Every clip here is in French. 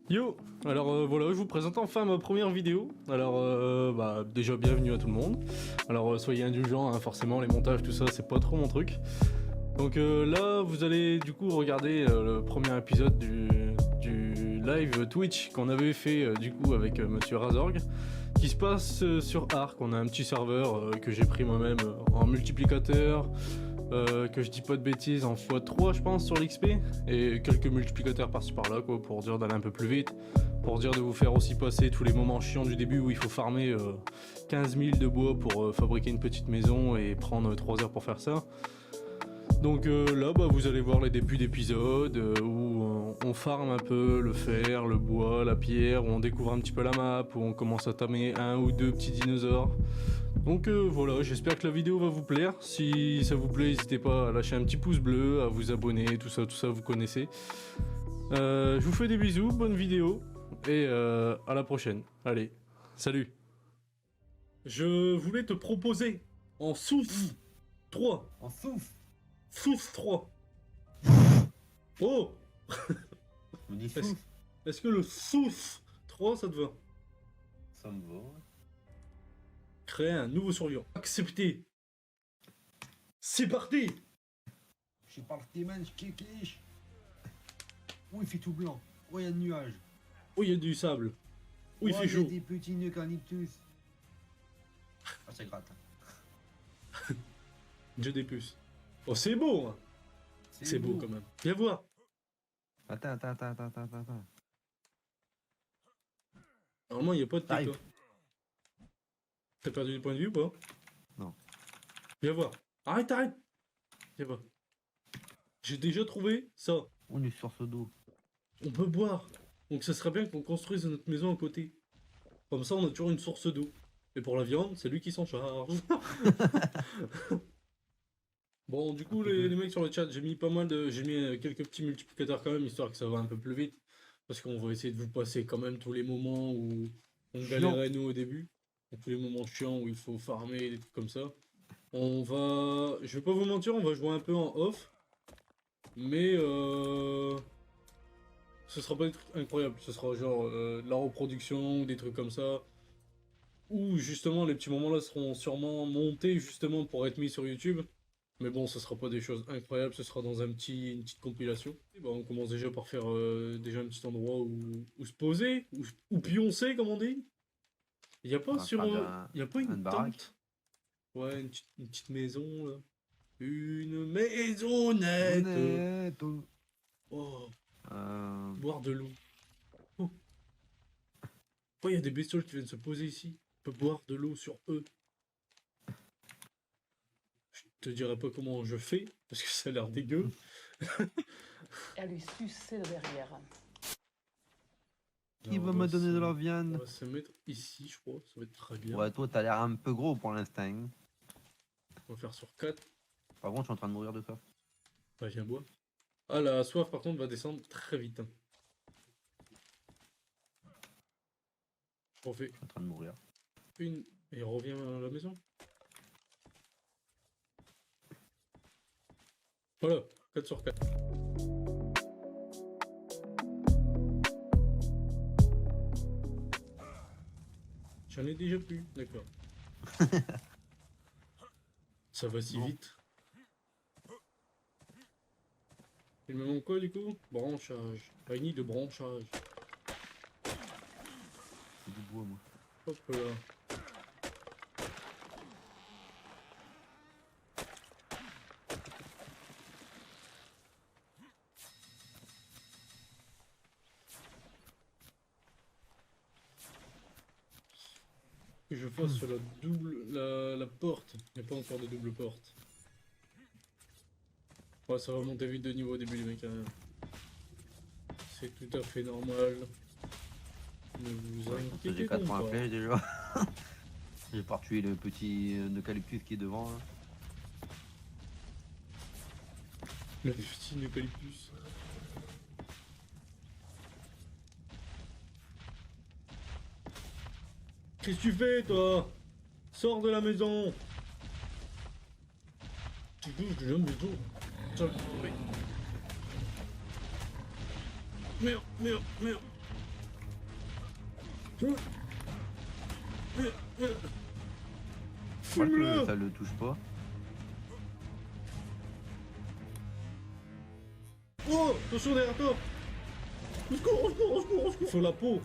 Yo, alors voilà, je vous présente enfin ma première vidéo. Alors déjà bienvenue à tout le monde. Alors soyez indulgents, hein, forcément les montages tout ça c'est pas trop mon truc. Donc là vous allez du coup regarder le premier épisode du live Twitch qu'on avait fait du coup avec Monsieur Razorg, qui se passe sur Ark. On a un petit serveur que j'ai pris moi-même en multiplicateur. Que je dis pas de bêtises, en x3 je pense sur l'XP, et quelques multiplicateurs par-ci par-là quoi, pour dire d'aller un peu plus vite, pour dire de vous faire aussi passer tous les moments chiants du début où il faut farmer 15 000 de bois pour fabriquer une petite maison et prendre 3 heures pour faire ça. Donc là vous allez voir les débuts d'épisodes où on farme un peu le fer, le bois, la pierre, où on découvre un petit peu la map, où on commence à tamer un ou deux petits dinosaures. Donc voilà, j'espère que la vidéo va vous plaire. Si ça vous plaît, n'hésitez pas à lâcher un petit pouce bleu, à vous abonner, tout ça vous connaissez. Je vous fais des bisous, bonne vidéo, et à la prochaine. Allez, salut. Je voulais te proposer en souffle 3. En souffle. Souffle 3. Oh, On dit souffle. est-ce que le souffle 3 ça te va? Ça me va. Créer un nouveau survivant. Accepter. C'est parti. Je suis parti, man, je clique. Oh, il fait tout blanc. Oh, il y a des nuages. Oh, il y a du sable. Oh, il fait y a chaud. des petits eucalyptus. Ah, c'est gratte. J'ai des puces. Oh, c'est beau, hein. C'est beau quand même. Viens voir. Attends. Normalement, il n'y a pas de pic, T'arrives. toi. T'as perdu du point de vue ou pas? Non. Viens voir. Arrête. Viens voir. J'ai déjà trouvé ça. On est sur ce dos. On peut boire. Donc ça serait bien qu'on construise notre maison à côté. Comme ça, on a toujours une source d'eau. Et pour la viande, c'est lui qui s'en charge. Bon, du coup, les mecs sur le chat, j'ai mis quelques petits multiplicateurs quand même, histoire que ça va un peu plus vite. Parce qu'on va essayer de vous passer quand même tous les moments où on galérait nous au début. Donc, tous les moments chiants où il faut farmer, des trucs comme ça. Je vais pas vous mentir, on va jouer un peu en off. Mais ce sera pas des trucs incroyables. Ce sera genre de la reproduction ou des trucs comme ça. Ou justement, les petits moments là seront sûrement montés justement pour être mis sur YouTube. Mais bon, ce sera pas des choses incroyables, ce sera dans une petite compilation. Et bah, on commence déjà par faire déjà un petit endroit où se poser, où pioncer comme on dit. Il y a pas y a pas une tente? Ouais, une petite maison là. Une maisonnette. Oh, boire de l'eau. Oh, il y a des bestioles qui viennent se poser ici. On peut boire de l'eau sur eux. Je te dirai pas comment je fais, parce que ça a l'air dégueu. Et à lui sucer le derrière. Qui va me donner de la On viande? va se mettre ici, je crois. Ça va être très bien. Ouais, toi, t'as l'air un peu gros pour l'instant. On va faire sur 4. Par contre, je suis en train de mourir de soif. Bah, viens boire. Ah, la soif, par contre, va descendre très vite. On fait Je suis en train de mourir. une... Et on revient à la maison. Voilà, 4 sur 4. J'en ai déjà plus, d'accord. Ça va si vite. Il me manque quoi du coup? Branchage. Panier de branchage. C'est du bois, moi. Hop là. Que je fasse sur la porte. Il n'y a pas encore de double porte. Ouais, ça va monter vite de niveau au début les mecs. Hein. C'est tout à fait normal. Ne vous inquiétez J'ai 4 points à pas. flèche déjà. J'ai pas tué le petit eucalyptus qui est devant. Là. Le petit eucalyptus. Qu'est-ce que tu fais toi? Sors de la maison. Tu bouges de la maison. Merde. Moi, Fume-le. ça le touche pas. Oh, attention derrière toi. Au secours, au secours, au secours, au secours. Faut la peau.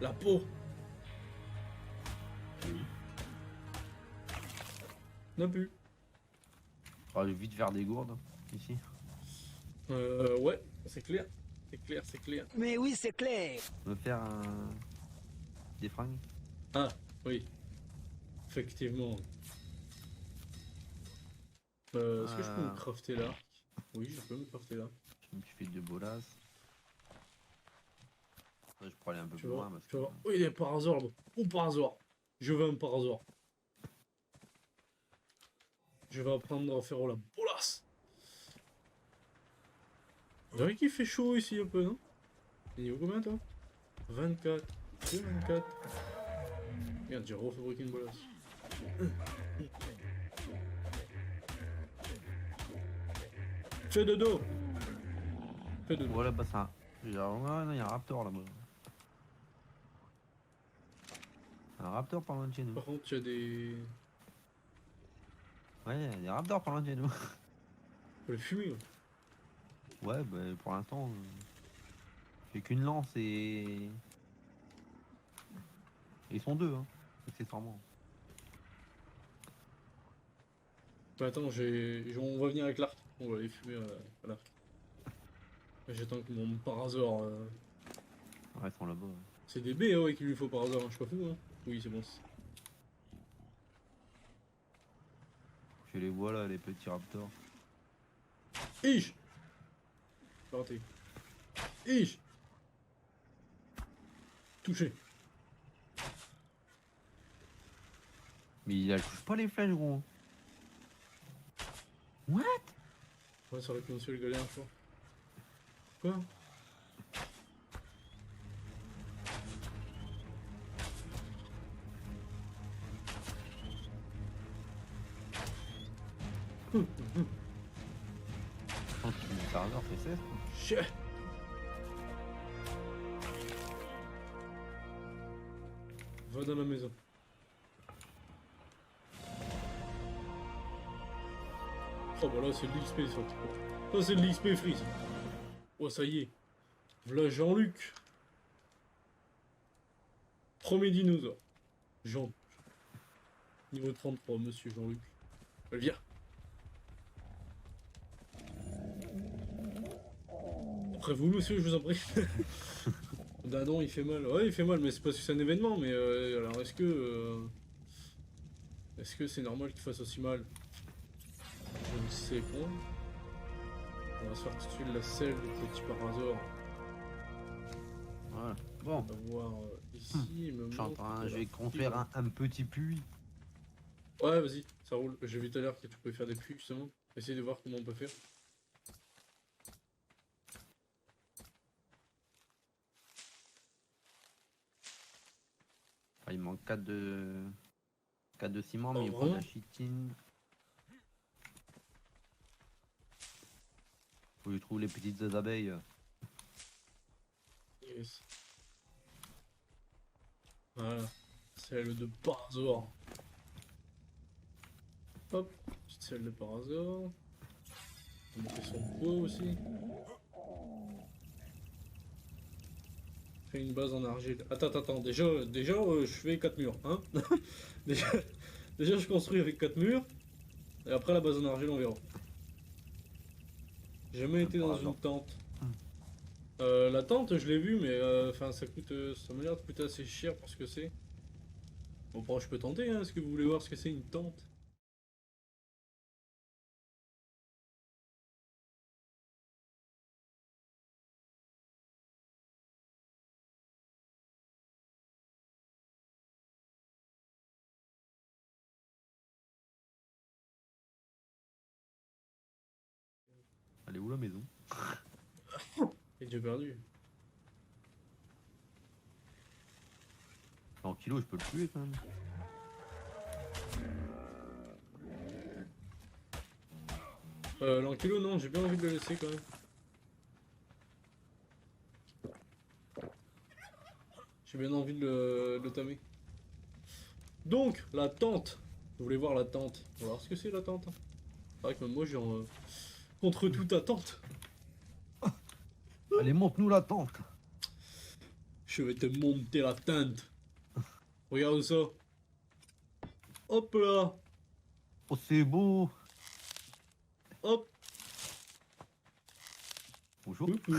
La peau. On a pu. On va vite faire des gourdes, ici. Ouais, c'est clair. C'est clair, c'est clair. Mais oui, c'est clair. On va faire des fringues. Ah, oui. Effectivement. Est-ce que je peux me crafter l'arc? Oui, je peux me crafter l'arc. Je me suis fait de bolas. Je pourrais aller un peu Tu plus vois, loin parce tu que... vois. Oui, il est parasaur là-bas. Oh, parasaur. Je veux un parasaur. Je vais apprendre à faire la bolas. On dirait qu'il fait chaud ici un peu, non? Il niveau combien toi? 24. Que 24. Regarde, j'ai refabriqué une bolas. Fais dodo. Fais dodo. Voilà, bah ça. Genre, ouais, non, il y a un raptor là-bas. Un raptor par loin de chez nous. Par contre, il y a des... Ouais, il y a des raptors par loin de chez nous. Faut les fumer. Ouais, bah pour l'instant, j'ai qu'une lance et. Ils sont deux, hein, accessoirement. Bah, attends, on va venir avec l'arc. On va les fumer à l'arc. J'attends que mon parasaur... Ouais, ils sont là-bas. Ouais. C'est des baies ouais, qu'il lui faut parasaur, hein. Je suis pas fou hein. Oui, c'est bon. Je les vois là, les petits raptors. Ish. Raté. Ish. Touché. Mais il touche pas les flèches, gros. What? Ouais, sur la console galère, je crois. Quoi? Je pense que le serveur fait 16 quoi. Shit. Va dans la maison. Oh bah là c'est de l'XP ça. Ça c'est de l'XP freeze. Oh ça y est. Voilà Jean-Luc. Premier dinosaure. Jean. Niveau 33, monsieur Jean-Luc. Viens. Après vous monsieur, je vous en prie. Dindon il fait mal. Ouais il fait mal mais c'est parce que c'est un événement mais alors est-ce que c'est normal qu'il fasse aussi mal? Je ne sais pas. On va se faire tout de suite la selle du petit parasaur. Voilà. On Bon, va voir ici. Il me je suis en manque train, de je la vais construire fibre. un petit puits. Ouais vas-y, ça roule. J'ai vu tout à l'heure que tu pouvais faire des puits justement. Essaye de voir comment on peut faire. Ah, il manque 4 de ciment, Oh, mais il faut de la vraiment chitine. Faut que je trouve les petites abeilles. Yes. Voilà. Celle de parasaur. Hop. Petite selle de parasaur. On va monter son poids aussi. Fais une base en argile. Attends. Déjà, je fais 4 murs. Hein. déjà, je construis avec 4 murs. Et après, la base en argile, on verra. J'ai jamais été dans une tente. La tente, je l'ai vue, mais enfin, ça m'a l'air de coûter assez cher pour ce que c'est. Bon, je peux tenter, hein. Est-ce que vous voulez voir ce que c'est une tente? Elle est où la maison? Et j'ai perdu. En kilo, je peux le tuer quand même. L'ankylo, non, j'ai bien envie de le laisser quand même. J'ai bien envie de le tamer. Donc, la tente. Vous voulez voir la tente? On va voir ce que c'est la tente. C'est vrai que même moi, j'ai contre toute attente. Allez, monte-nous la tente. Je vais te monter la tente. Regarde ça. Hop là. Oh, c'est beau. Hop. Bonjour. Coucou.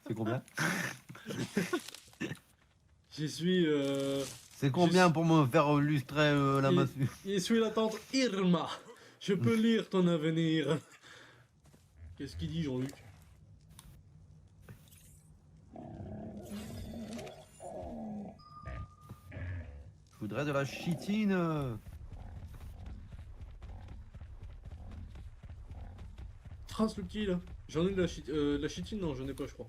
C'est combien? Je suis... C'est combien pour me faire lustrer la massue? Je suis la tante Irma. Je peux lire ton avenir. Qu'est-ce qu'il dit, Jean-Luc? Je voudrais de la chitine. Trace le petit là. J'en ai de la chitine, non, j'en ai pas, je crois.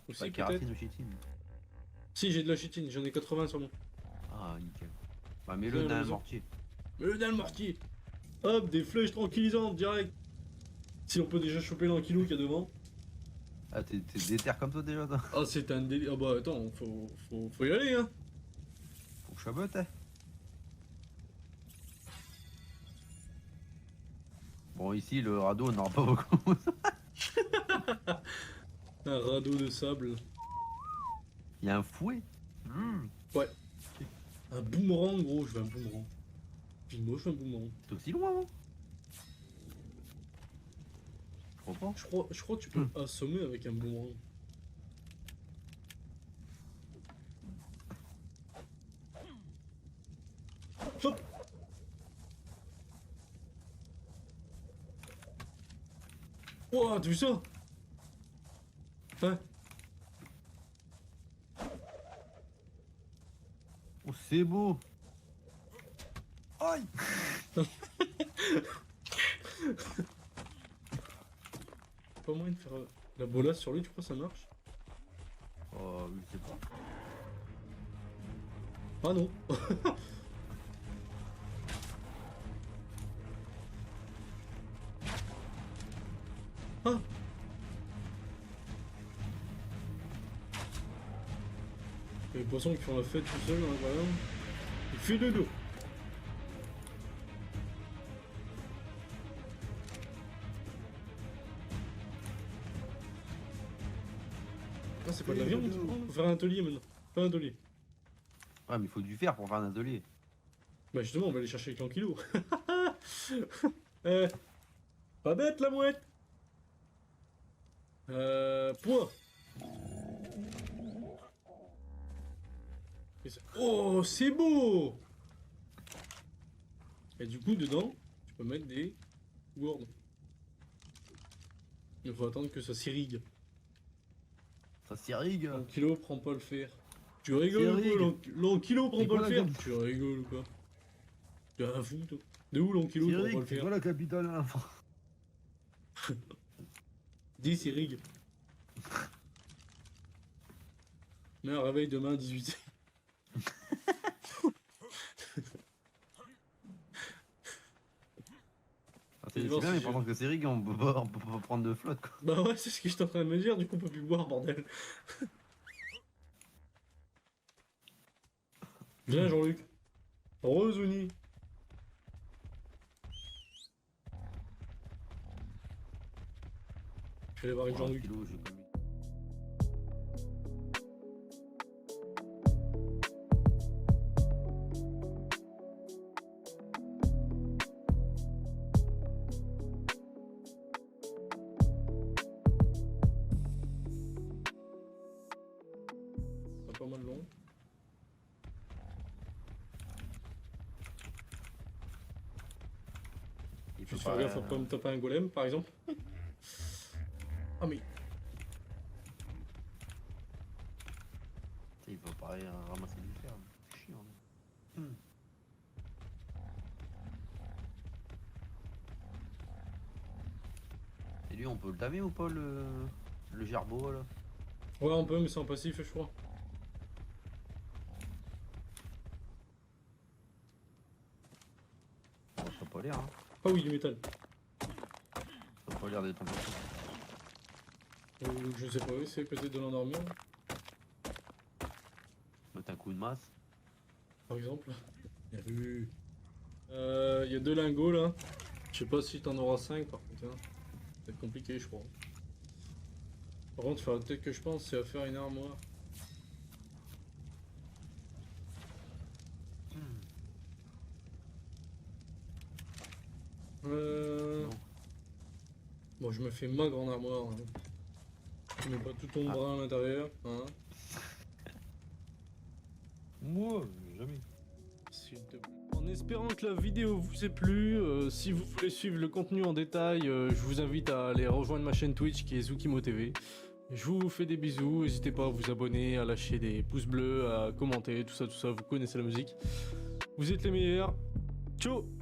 Ou Pas si, peut-être. kératine ou chitine. Si, j'ai de la chitine, j'en ai 80 sur moi. Ah, nickel. Bah, mets-le dans un mortier. Mets-le dans le mortier. Hop, des flèches tranquillisantes direct. Si on peut déjà choper l'ankilou qu'il y a devant. Ah, t'es déter comme toi déjà, toi? Ah, c'est un délire. Ah bah attends, faut y aller, hein. Faut que je chabote, hein. Bon, ici, le radeau, on n'aura pas beaucoup. Un radeau de sable. Il y a un fouet. Ouais. Un boomerang, gros, je veux un boomerang. Dis-moi, je veux un boomerang. C'est aussi loin, non? Je crois pas. Je crois que tu peux assommer avec un boomerang. Hop. Ouah, t'as vu ça? Hein? Oh, c'est beau. Aïe. Pas moyen de faire la bolasse sur lui, tu crois que ça marche? Oh, oui, je sais pas. Ah non. Ah. Il y a les poissons qui font la fête tout seuls dans l'aquarium. Il fait de l'eau. Ah, c'est pas de la viande, faut faire un atelier maintenant. Pas un atelier. Ouais, mais il faut du fer pour faire un atelier. Bah justement, on va aller chercher avec l'ankilo. Pas bête la mouette. Poids. Oh, c'est beau. Et du coup, dedans, tu peux mettre des gourdes. Il faut attendre que ça s'irrigue. Ça s'irrigue. L'ankilo prend pas le fer. Tu rigoles ou quoi? L'ankilo prend C'est pas quoi le la fer? gamme? Tu rigoles ou quoi? T'es un fou, toi. De où l'ankilo prend pas le S'irrigue, c'est fer? quoi la capitale à la fin? Dis s'irrigue. Mais un réveil demain à 18h. C'est voir bien, si mais pendant que c'est rigue, on peut pas prendre de flotte, quoi. Bah ouais, c'est ce que j'étais en train de me dire, du coup on peut plus boire, bordel. Viens Jean-Luc. Rezouni. Je vais aller voir avec Jean-Luc. Kilo, j'ai commis. C'est pas mal long. Il Juste peut faire gaffe à pas me taper un golem par exemple. Ah mais. Il faut pas ramasser du fer. Chiant. Et lui, on peut le tamer ou pas, le gerbeau, là? Ouais on peut mais c'est en passif je crois. Ça a pas l'air, hein. Ah oui du métal. Ça a pas l'air d'être important. Je sais pas, c'est peut-être de l'endormir. Mettre un coup de masse. Par exemple. Bien vu. Il y a 2 lingots là. Je sais pas si t'en auras 5 par contre. Hein. C'est compliqué, je crois. Par contre, il faudra peut-être que je pense c'est à faire une armoire. Non. Bon, je me fais ma grande armoire. Hein. Je mets pas tout ton bras à l'intérieur. Hein. Moi, jamais. S'il te plaît. En espérant que la vidéo vous ait plu, si vous voulez suivre le contenu en détail, je vous invite à aller rejoindre ma chaîne Twitch qui est Zoukimo TV. Je vous fais des bisous, n'hésitez pas à vous abonner, à lâcher des pouces bleus, à commenter, tout ça, vous connaissez la musique. Vous êtes les meilleurs. Ciao!